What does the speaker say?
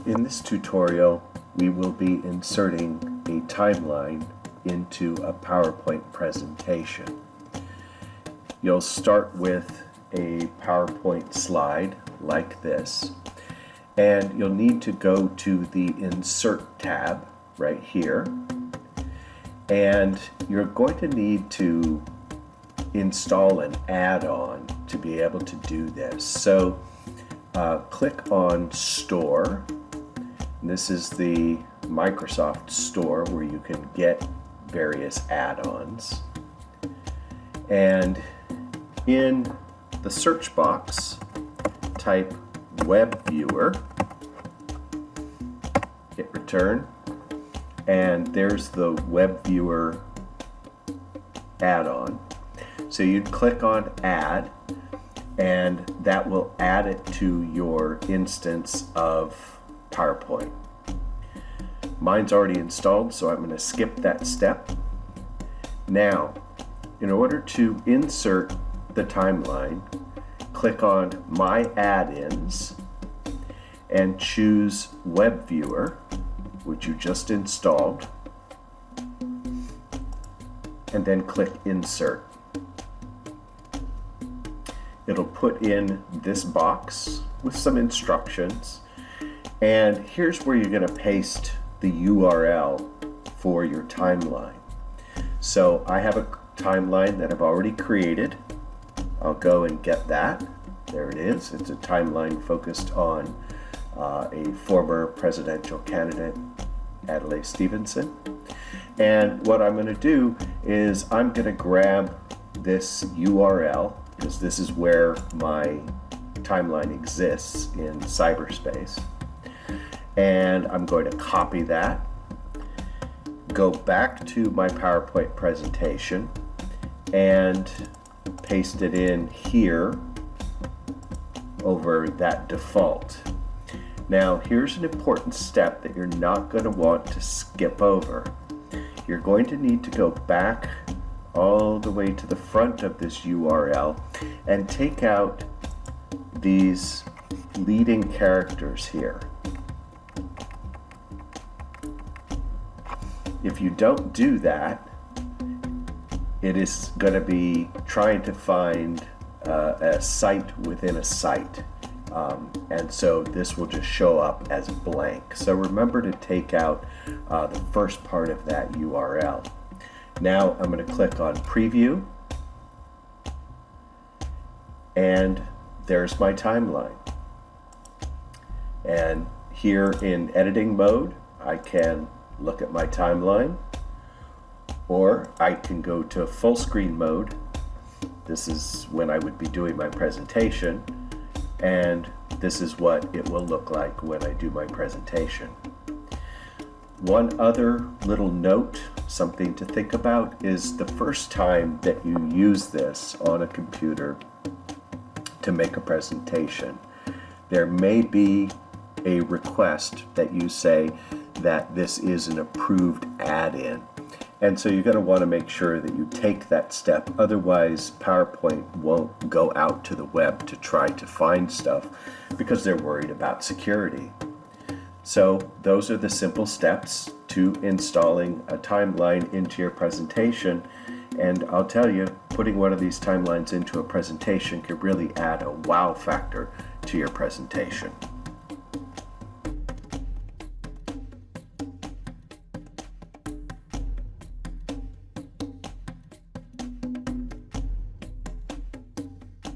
In this tutorial, we will be inserting a timeline into a PowerPoint presentation. You'll start with a PowerPoint slide like this, and you'll need to go to the Insert tab right here, and you're going to need to install an add-on to be able to do this. So click on Store. This is the Microsoft Store where you can get various add-ons. And in the search box, type Web Viewer, hit Return, and there's the Web Viewer add-on. So you'd click on Add, and that will add it to your instance of PowerPoint. Mine's already installed, so I'm going to skip that step. Now, in order to insert the timeline, click on My Add-ins and choose Web Viewer, which you just installed, and then click Insert. It'll put in this box with some instructions, and here's where you're going to paste the URL for your timeline. So I have a timeline that I've already created. I'll go and get that. There it is. It's a timeline focused on a former presidential candidate, Adlai Stevenson. And what I'm going to do is I'm going to grab this URL, because this is where my timeline exists in cyberspace. And I'm going to copy that, go back to my PowerPoint presentation, and paste it in here over that default. Now, here's an important step that you're not going to want to skip over. You're going to need to go back all the way to the front of this URL and take out these leading characters here. If you don't do that, it is going to be trying to find a site within a site. And so this will just show up as blank. So remember to take out the first part of that URL. Now I'm going to click on Preview, and there's my timeline. And here in editing mode, I can look at my timeline, or I can go to full screen mode. This is when I would be doing my presentation, and this is what it will look like when I do my presentation. One other little note, something to think about, is the first time that you use this on a computer to make a presentation, there may be a request that you say that this is an approved add-in. And so you're going to want to make sure that you take that step, otherwise PowerPoint won't go out to the web to try to find stuff because they're worried about security. So those are the simple steps to installing a timeline into your presentation, and I'll tell you, putting one of these timelines into a presentation could really add a wow factor to your presentation.